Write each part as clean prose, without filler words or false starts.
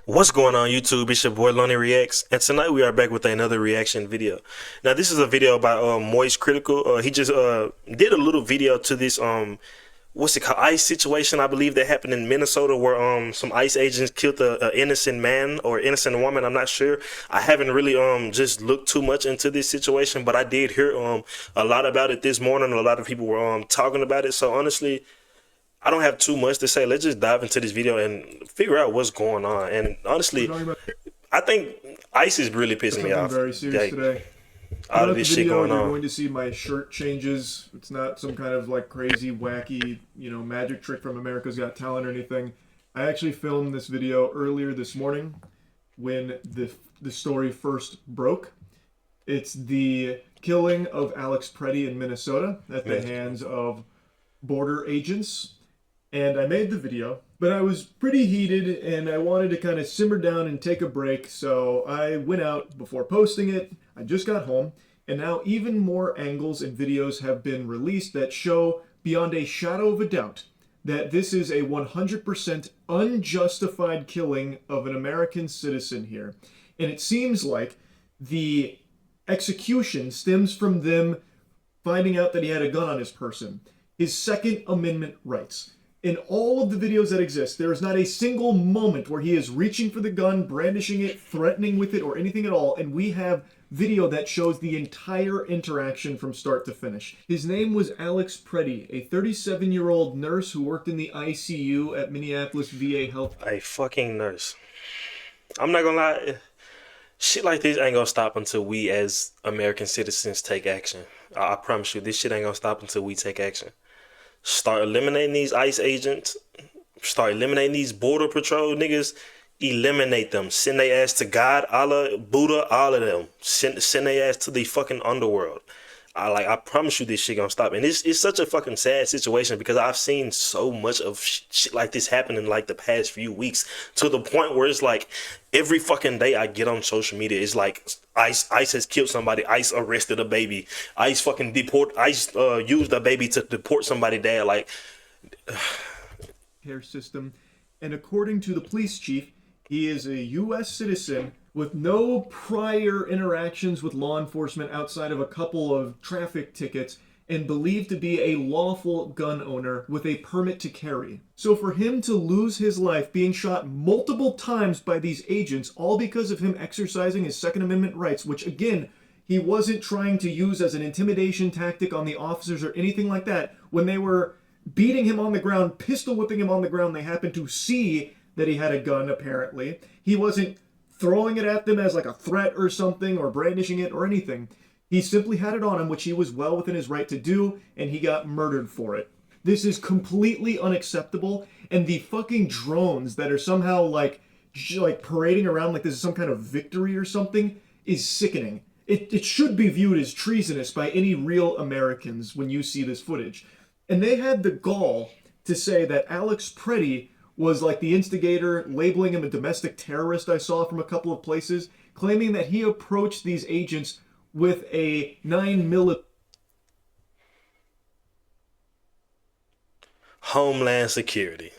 What's going on YouTube? It's your boy Lonnie Reacts, and tonight we are back with another reaction video. Now this is a video by Moist Critical. He just did a little video to this what's it called, ICE situation, I believe, that happened in Minnesota, where some ICE agents killed a innocent man or innocent woman. I'm not sure. I haven't really just looked too much into this situation, but I did hear a lot about it this morning. A lot of people were talking about it. So honestly, I don't have too much to say. Let's just dive into this video and figure out what's going on. And honestly, I think ICE is really pissing me off. Very serious today. All of this shit going on. You're going to see my shirt changes. It's not some kind of like crazy, wacky, magic trick from America's Got Talent or anything. I actually filmed this video earlier this morning when the story first broke. It's the killing of Alex Preddy in Minnesota at the hands of border agents. And I made the video, but I was pretty heated and I wanted to kind of simmer down and take a break, so I went out before posting it. I just got home, and now even more angles and videos have been released that show beyond a shadow of a doubt that this is a 100% unjustified killing of an American citizen here. And it seems like the execution stems from them finding out that he had a gun on his person. His Second Amendment rights. In all of the videos that exist, there is not a single moment where he is reaching for the gun, brandishing it, threatening with it, or anything at all, and we have video that shows the entire interaction from start to finish. His name was Alex Preddy, a 37-year-old nurse who worked in the ICU at Minneapolis VA Health. A fucking nurse. I'm not gonna lie, shit like this ain't gonna stop until we as American citizens take action. I promise you, this shit ain't gonna stop until we take action. Start eliminating these ICE agents. Start eliminating these border patrol niggas. Eliminate them. Send their ass to God, Allah, Buddha, all of them. Send their ass to the fucking underworld. I promise you this shit gonna stop. And it's such a fucking sad situation because I've seen so much of shit like this happen in like the past few weeks, to the point where it's like every fucking day I get on social media, it's like ICE has killed somebody, ICE arrested a baby, ICE fucking ICE used a baby to deport somebody there. Like care system. And according to the police chief, he is a U.S. citizen with no prior interactions with law enforcement outside of a couple of traffic tickets, and believed to be a lawful gun owner with a permit to carry. So for him to lose his life being shot multiple times by these agents, all because of him exercising his Second Amendment rights, which again, he wasn't trying to use as an intimidation tactic on the officers or anything like that. When they were beating him on the ground, pistol whipping him on the ground, they happened to see that he had a gun, apparently. He wasn't throwing it at them as like a threat or something, or brandishing it or anything. He simply had it on him, which he was well within his right to do, and he got murdered for it. This is completely unacceptable, and the fucking drones that are somehow like parading around like this is some kind of victory or something is sickening. It should be viewed as treasonous by any real Americans when you see this footage. And they had the gall to say that Alex Preddy was like the instigator, labeling him a domestic terrorist, I saw from a couple of places, claiming that he approached these agents with a 9mm Homeland Security.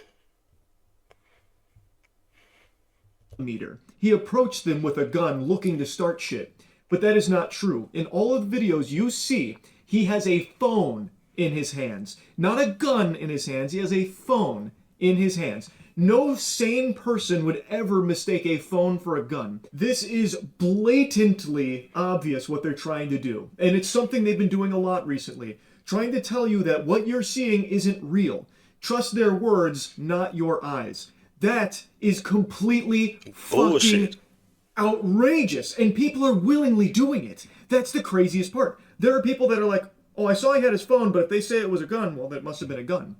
He approached them with a gun looking to start shit. But that is not true. In all of the videos you see, he has a phone in his hands. Not a gun in his hands, he has a phone in his hands. No sane person would ever mistake a phone for a gun. This is blatantly obvious what they're trying to do. And it's something they've been doing a lot recently. Trying to tell you that what you're seeing isn't real. Trust their words, not your eyes. That is completely bullshit. Fucking outrageous. And people are willingly doing it. That's the craziest part. There are people that are like, oh, I saw he had his phone, but if they say it was a gun, well, that must have been a gun.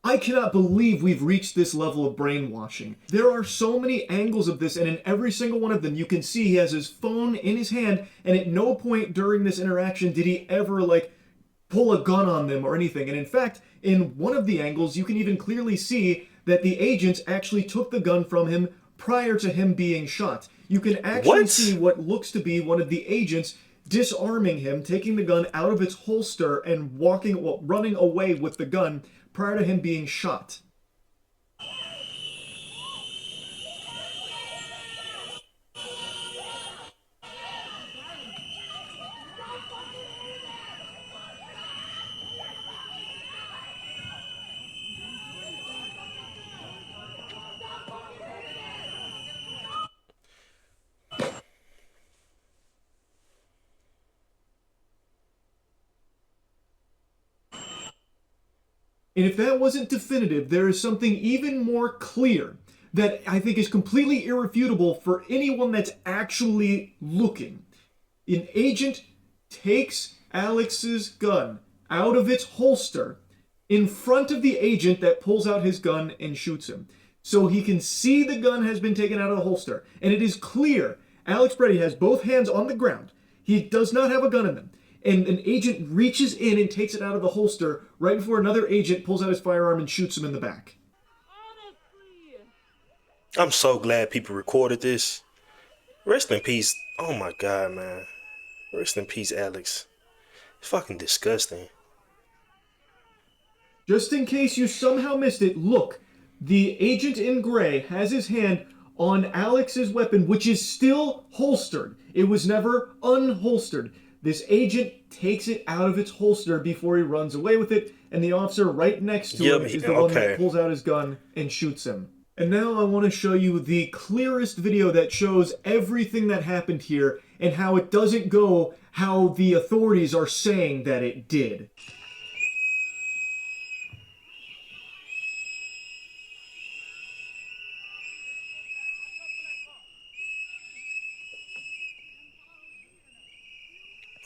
I cannot believe we've reached this level of brainwashing. There are so many angles of this, and in every single one of them, you can see he has his phone in his hand, and at no point during this interaction did he ever, pull a gun on them or anything. And in fact, in one of the angles, you can even clearly see that the agents actually took the gun from him prior to him being shot. You can actually see what looks to be one of the agents disarming him, taking the gun out of its holster and running away with the gun prior to him being shot. And if that wasn't definitive, there is something even more clear that I think is completely irrefutable for anyone that's actually looking. An agent takes Alex's gun out of its holster in front of the agent that pulls out his gun and shoots him. So he can see the gun has been taken out of the holster. And it is clear Alex Preddy has both hands on the ground. He does not have a gun in them. And an agent reaches in and takes it out of the holster right before another agent pulls out his firearm and shoots him in the back. I'm so glad people recorded this. Rest in peace. Oh my God, man. Rest in peace, Alex. It's fucking disgusting. Just in case you somehow missed it, look. The agent in gray has his hand on Alex's weapon, which is still holstered. It was never unholstered. This agent takes it out of its holster before he runs away with it, and the officer right next to him is the one that pulls out his gun and shoots him. And now I want to show you the clearest video that shows everything that happened here and how it doesn't go how the authorities are saying that it did.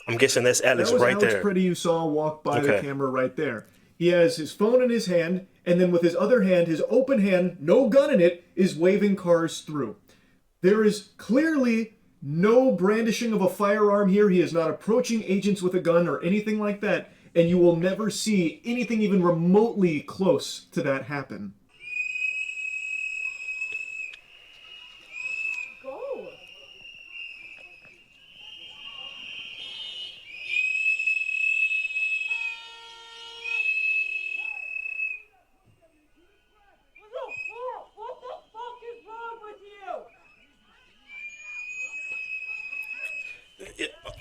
I'm guessing that's Alex that was right Alex there. Preddy you saw walk by the camera right there. He has his phone in his hand, and then with his other hand, his open hand, no gun in it, is waving cars through. There is clearly no brandishing of a firearm here. He is not approaching agents with a gun or anything like that, and you will never see anything even remotely close to that happen.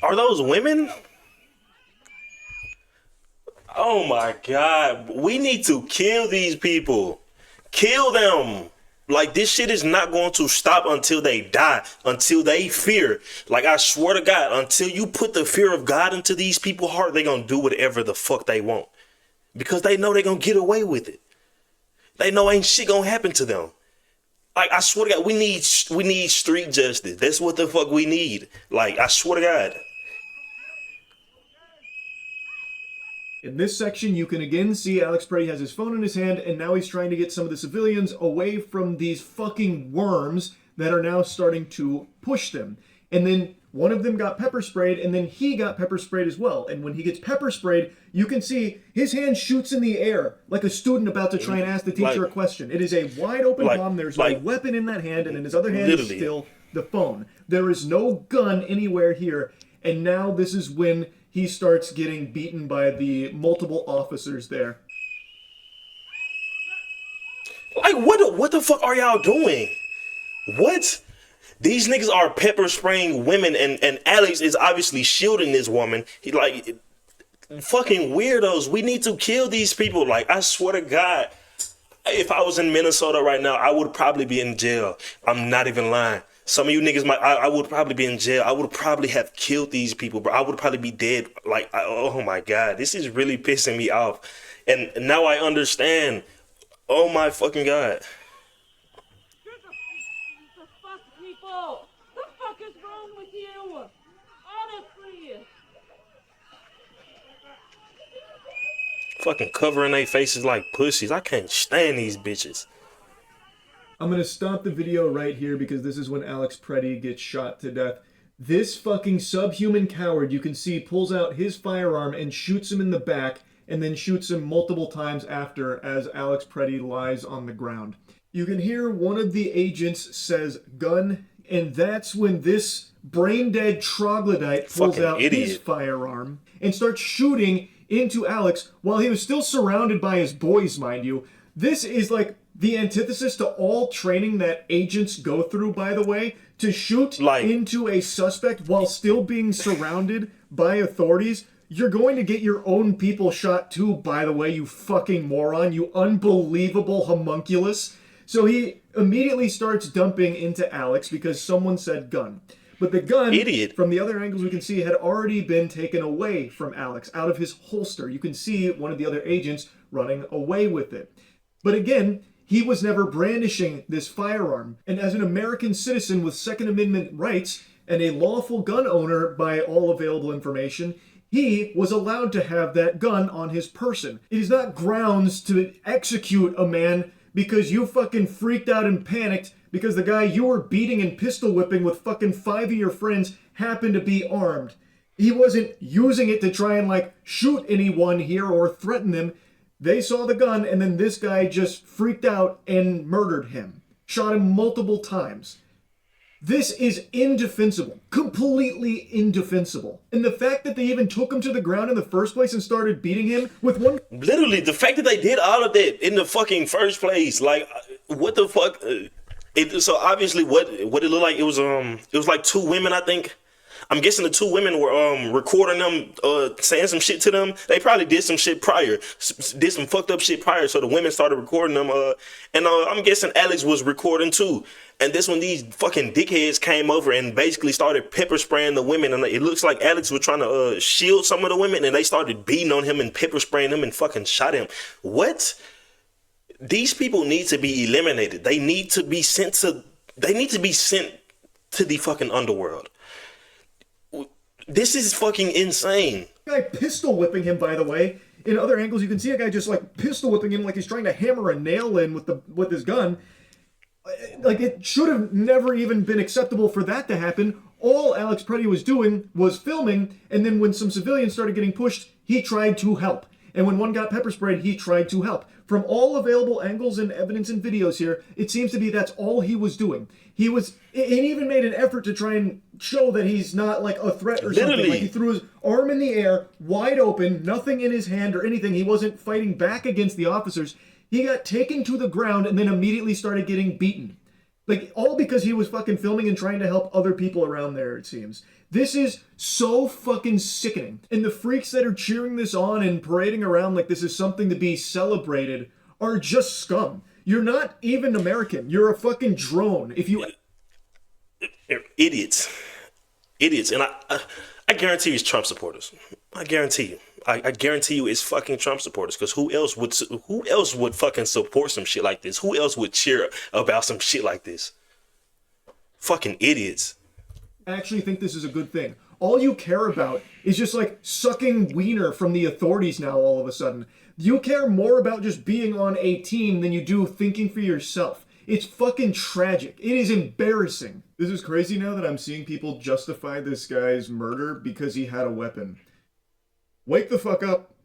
Are those women? Oh my God. We need to kill these people. Kill them. Like, this shit is not going to stop until they die, until they fear. Like, I swear to God, until you put the fear of God into these people's heart, they're going to do whatever the fuck they want. Because they know they're going to get away with it. They know ain't shit going to happen to them. Like, I swear to God, we need street justice. That's what the fuck we need. Like, I swear to God. In this section, you can again see Alex Preddy has his phone in his hand, and now he's trying to get some of the civilians away from these fucking worms that are now starting to push them. And then one of them got pepper sprayed, and then he got pepper sprayed as well. And when he gets pepper sprayed, you can see his hand shoots in the air like a student about to try and ask the teacher a question. It is a wide open palm. There's no weapon in that hand, and in his other hand is still the phone. There is no gun anywhere here. And now this is when he starts getting beaten by the multiple officers there. Like, what the fuck are y'all doing? What? These niggas are pepper spraying women, and Alex is obviously shielding this woman. He like, fucking weirdos. We need to kill these people. Like, I swear to God, if I was in Minnesota right now, I would probably be in jail. I'm not even lying. Some of you niggas I would probably be in jail. I would probably have killed these people, bro. I would probably be dead. Like, oh my God, this is really pissing me off. And now I understand. Oh my fucking God. What the fuck is wrong with you? Honestly. Fucking covering their faces like pussies. I can't stand these bitches. I'm going to stop the video right here because this is when Alex Preddy gets shot to death. This fucking subhuman coward, you can see, pulls out his firearm and shoots him in the back, and then shoots him multiple times after as Alex Preddy lies on the ground. You can hear one of the agents says gun, and that's when this brain-dead troglodyte pulls out his firearm and starts shooting into Alex while he was still surrounded by his boys, mind you. This is like the antithesis to all training that agents go through, by the way, to shoot into a suspect while still being surrounded by authorities. You're going to get your own people shot too, by the way, you fucking moron, you unbelievable homunculus. So he immediately starts dumping into Alex because someone said gun. But the gun, from the other angles we can see, had already been taken away from Alex, out of his holster. You can see one of the other agents running away with it. But again, he was never brandishing this firearm. And as an American citizen with Second Amendment rights and a lawful gun owner by all available information, he was allowed to have that gun on his person. It is not grounds to execute a man because you fucking freaked out and panicked because the guy you were beating and pistol whipping with fucking 5 of your friends happened to be armed. He wasn't using it to try and like shoot anyone here or threaten them. They saw the gun and then this guy just freaked out and murdered him. Shot him multiple times. This is indefensible. Completely indefensible. And the fact that they even took him to the ground in the first place and started beating him with one... Literally, the fact that they did all of that in the fucking first place, like, what the fuck? So obviously, what it looked like, it was like two women, I think. I'm guessing the two women were recording them, saying some shit to them. They probably did some shit prior, did some fucked up shit prior. So the women started recording them, and I'm guessing Alex was recording too. And this when these fucking dickheads came over and basically started pepper spraying the women, and it looks like Alex was trying to shield some of the women, and they started beating on him and pepper spraying him and fucking shot him. What? These people need to be eliminated. They need to be sent to the fucking underworld. This is fucking insane. Guy pistol whipping him, by the way. In other angles, you can see a guy just like pistol whipping him like he's trying to hammer a nail in with his gun. Like, it should have never even been acceptable for that to happen. All Alex Preddy was doing was filming, and then when some civilians started getting pushed, he tried to help. And when one got pepper sprayed, he tried to help. From all available angles and evidence and videos here, it seems to be that's all he was doing. He even made an effort to try and show that he's not like a threat or something. Like, he threw his arm in the air, wide open, nothing in his hand or anything. He wasn't fighting back against the officers. He got taken to the ground and then immediately started getting beaten. Like, all because he was fucking filming and trying to help other people around there, it seems. This is so fucking sickening. And the freaks that are cheering this on and parading around like this is something to be celebrated are just scum. You're not even American. You're a fucking drone. If you... Idiots. And I guarantee you it's Trump supporters. I guarantee you. I guarantee you it's fucking Trump supporters, because who else would fucking support some shit like this? Who else would cheer about some shit like this? Fucking idiots. I actually think this is a good thing. All you care about is just like sucking wiener from the authorities now all of a sudden. You care more about just being on a team than you do thinking for yourself. It's fucking tragic. It is embarrassing. This is crazy now that I'm seeing people justify this guy's murder because he had a weapon. Wake the fuck up.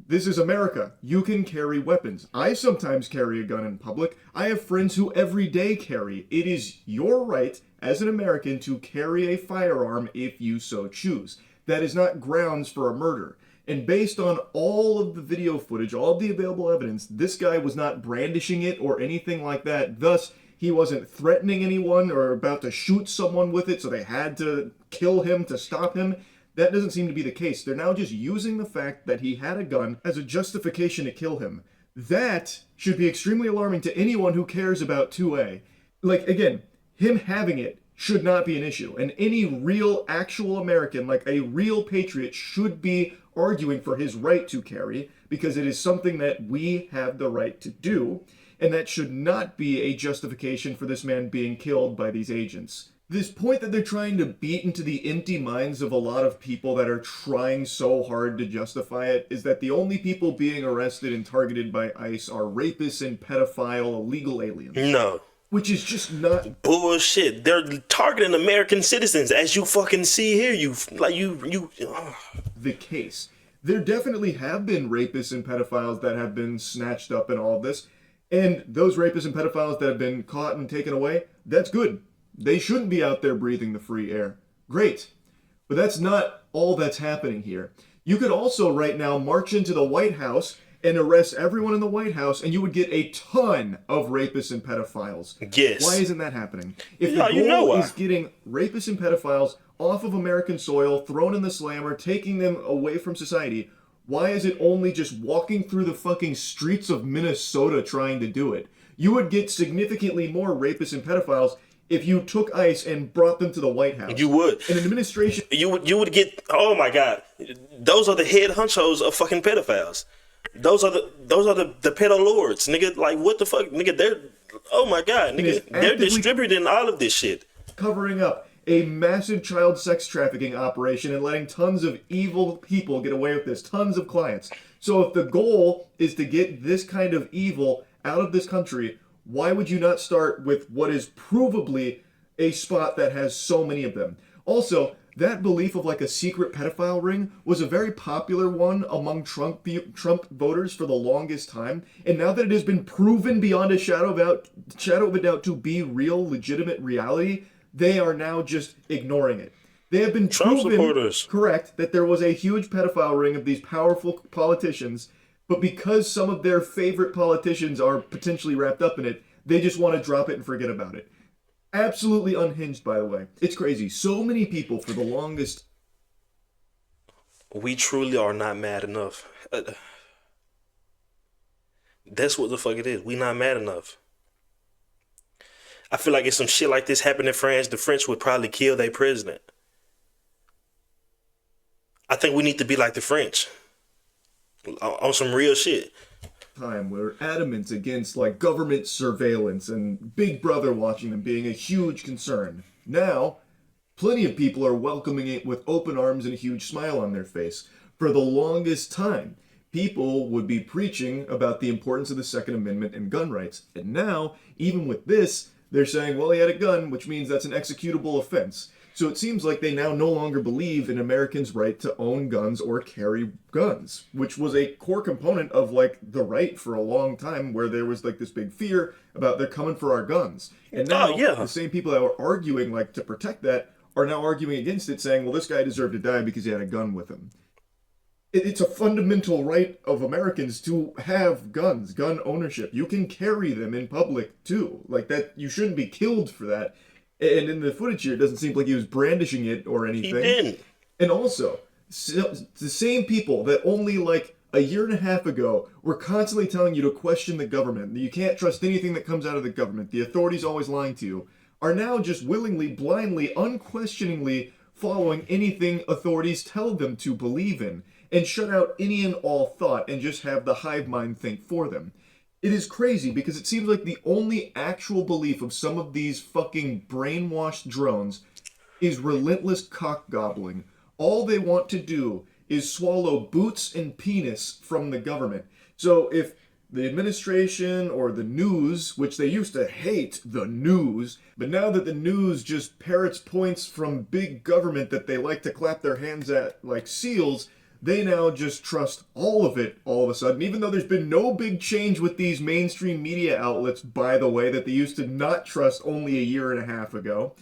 This is America. You can carry weapons. I sometimes carry a gun in public. I have friends who every day carry. It is your right as an American to carry a firearm if you so choose. That is not grounds for a murder. And based on all of the video footage, all of the available evidence, this guy was not brandishing it or anything like that. Thus, he wasn't threatening anyone or about to shoot someone with it, so they had to kill him to stop him. That doesn't seem to be the case. They're now just using the fact that he had a gun as a justification to kill him. That should be extremely alarming to anyone who cares about 2A. Like, again, him having it should not be an issue. And any real, actual American, like a real patriot, should be arguing for his right to carry, because it is something that we have the right to do, and that should not be a justification for this man being killed by these agents. This point that they're trying to beat into the empty minds of a lot of people that are trying so hard to justify it is that the only people being arrested and targeted by ICE are rapists and pedophile illegal aliens. No. Which is just not... Bullshit. They're targeting American citizens, as you fucking see here. The case. There definitely have been rapists and pedophiles that have been snatched up in all of this. And those rapists and pedophiles that have been caught and taken away, that's good. They shouldn't be out there breathing the free air. Great. But that's not all that's happening here. You could also right now march into the White House and arrest everyone in the White House, and you would get a ton of rapists and pedophiles. Yes. Why isn't that happening? If the goal is getting rapists and pedophiles off of American soil, thrown in the slammer, taking them away from society, why is it only just walking through the fucking streets of Minnesota trying to do it? You would get significantly more rapists and pedophiles if you took ICE and brought them to the White House. You would. And an administration... You would get... Oh my God. Those are the head honchos of fucking pedophiles. Those are the pedo lords, nigga. Like what the fuck, nigga? They're oh my god, is nigga. They're actively distributing all of this shit. covering up a massive child sex trafficking operation and letting tons of evil people get away with this, tons of clients. So if the goal is to get this kind of evil out of this country, why would you not start with what is provably a spot that has so many of them? Also, that belief of like a secret pedophile ring was a very popular one among Trump voters for the longest time. And now that it has been proven beyond a shadow of a doubt to be real, legitimate reality, they are now just ignoring it. They have been Trump proven supporters. correct that there was a huge pedophile ring of these powerful politicians, but because some of their favorite politicians are potentially wrapped up in it, they just want to drop it and forget about it. Absolutely unhinged, by the way. It's crazy. So many people for the longest. We truly are not mad enough. That's what the fuck it is. We not mad enough. I feel like if some shit like this happened in France, the French would probably kill their president. I think we need to be like the French on some real shit. Time we're adamant against like government surveillance and Big Brother watching them being a huge concern. Now, plenty of people are welcoming it with open arms and a huge smile on their face. For the longest time, people would be preaching about the importance of the Second Amendment and gun rights. And now, even with this, they're saying, well, he had a gun, which means that's an executable offense. So it seems like they now no longer believe in Americans' right to own guns or carry guns, which was a core component of like the right for a long time, where there was like this big fear about they're coming for our guns. And now the same people that were arguing like to protect that are now arguing against it, saying, well, this guy deserved to die because he had a gun with him. It's a fundamental right of Americans to have guns, gun ownership. You can carry them in public too. Like that, you shouldn't be killed for that. And in the footage here, it doesn't seem like he was brandishing it or anything. He didn't. And also, the same people that only like a year and a half ago were constantly telling you to question the government, that you can't trust anything that comes out of the government, the authorities always lying to you, are now just willingly, blindly, unquestioningly following anything authorities tell them to believe in, and shut out any and all thought and just have the hive mind think for them. It is crazy because it seems like the only actual belief of some of these fucking brainwashed drones is relentless cock gobbling. All they want to do is swallow boots and penis from the government. So if the administration or the news, which they used to hate the news, but now that the news just parrots points from big government that they like to clap their hands at like seals, they now just trust all of it all of a sudden, even though there's been no big change with these mainstream media outlets, by the way, that they used to not trust only a year and a half ago.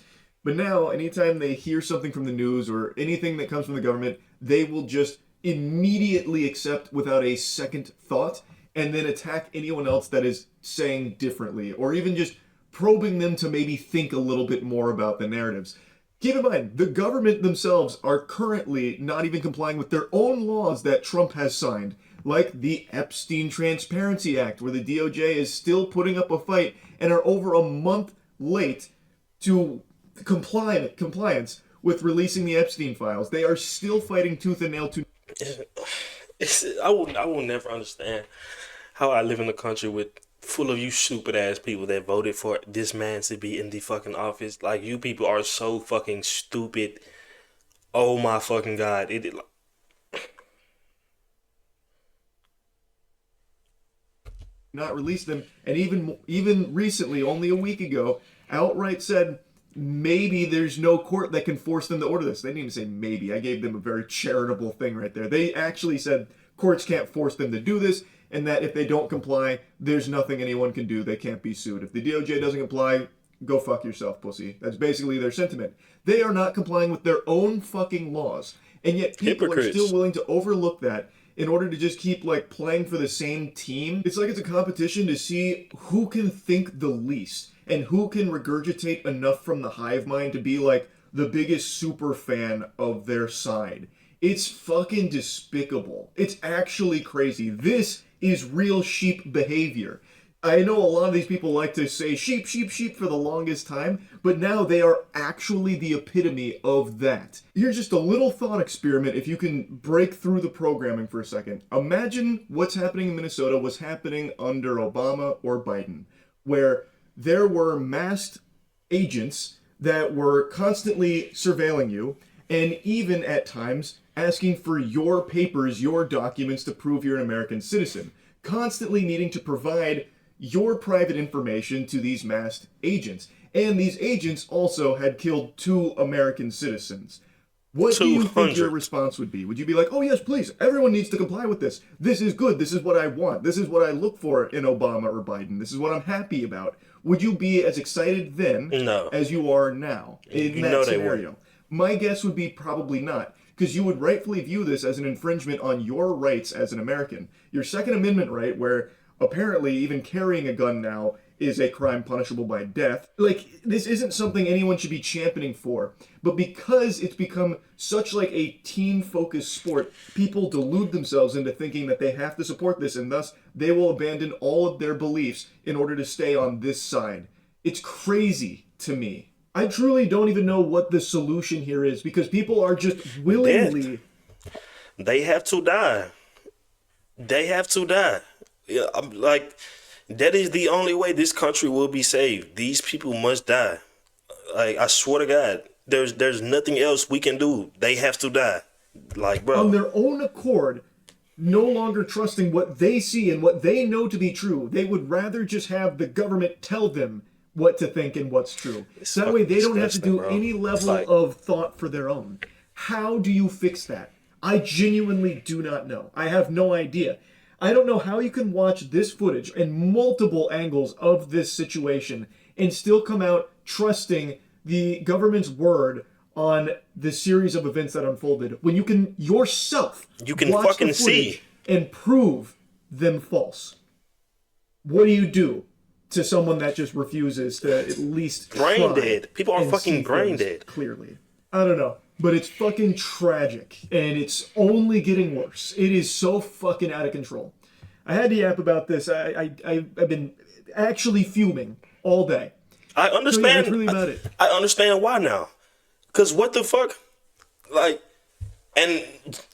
But now, anytime they hear something from the news or anything that comes from the government, they will just immediately accept without a second thought and then attack anyone else that is saying differently, or even just probing them to maybe think a little bit more about the narratives. Keep in mind, the government themselves are currently not even complying with their own laws that Trump has signed, like the Epstein Transparency Act, where the DOJ is still putting up a fight and are over a month late to compliance with releasing the Epstein files. They are still fighting tooth and nail to... I will never understand how I live in a country with full of you stupid ass people that voted for this man to be in the fucking office. Like, you people are so fucking stupid. Oh my fucking god. Not release them, and even recently, only a week ago, outright said maybe there's no court that can force them to order this. They didn't even say maybe. I gave them a very charitable thing right there. They actually said courts can't force them to do this, and that if they don't comply, there's nothing anyone can do. They can't be sued. If the DOJ doesn't comply, go fuck yourself, pussy. That's basically their sentiment. They are not complying with their own fucking laws, and yet people are still willing to overlook that in order to just keep like playing for the same team. It's like it's a competition to see who can think the least and who can regurgitate enough from the hive mind to be like the biggest super fan of their side. It's fucking despicable. It's actually crazy. This is real sheep behavior. I know a lot of these people like to say sheep, sheep, sheep for the longest time, but now they are actually the epitome of that. Here's just a little thought experiment if you can break through the programming for a second. Imagine what's happening in Minnesota was happening under Obama or Biden, where there were masked agents that were constantly surveilling you, and even at times asking for your papers, your documents to prove you're an American citizen, constantly needing to provide your private information to these masked agents. And these agents also had killed 2 American citizens. What do you think 200. your response would be? Would you be like, oh yes, please, everyone needs to comply with this. This is good. This is what I want. This is what I look for in Obama or Biden. This is what I'm happy about. Would you be as excited then No. as you are now in You that know they scenario? My guess would be probably not, because you would rightfully view this as an infringement on your rights as an American. Your Second Amendment right, where apparently even carrying a gun now is a crime punishable by death. Like, this isn't something anyone should be championing for. But because it's become such like a team-focused sport, people delude themselves into thinking that they have to support this, and thus they will abandon all of their beliefs in order to stay on this side. It's crazy to me. I truly don't even know what the solution here is, because people are just willingly... They have to die. They have to die. Yeah, I'm like, that is the only way this country will be saved. These people must die. Like, I swear to God, there's nothing else we can do. They have to die. Like, bro. On their own accord, no longer trusting what they see and what they know to be true. They would rather just have the government tell them what to think and what's true. It's That way they don't have to disgusting, do bro. any It's level like- of thought for their own. How do you fix that? I genuinely do not know. I have no idea. I don't know how you can watch this footage and multiple angles of this situation and still come out trusting the government's word on the series of events that unfolded when you can yourself You can watch fucking the footage see. and prove them false. What do you do to someone that just refuses to at least Brain try dead. People are and fucking see brain things dead. clearly? I don't know, but it's fucking tragic, and it's only getting worse. It is so fucking out of control. I had to yap about this. I've been actually fuming all day. I So yeah, understand. that's really about it. I understand why now. Cause what the fuck? Like, and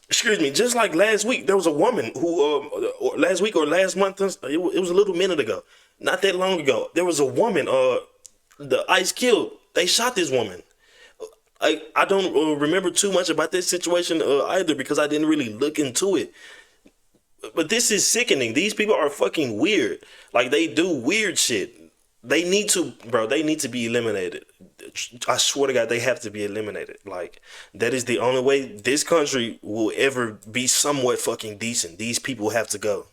excuse me, just like last week, there was a woman who, or last week or last month, it was a little minute ago, not that long ago. There was a woman, the ICE killed. They shot this woman. I don't remember too much about this situation either because I didn't really look into it. But this is sickening. These people are fucking weird. Like, they do weird shit. They need to, bro, they need to be eliminated. I swear to God, they have to be eliminated. Like, that is the only way this country will ever be somewhat fucking decent. These people have to go.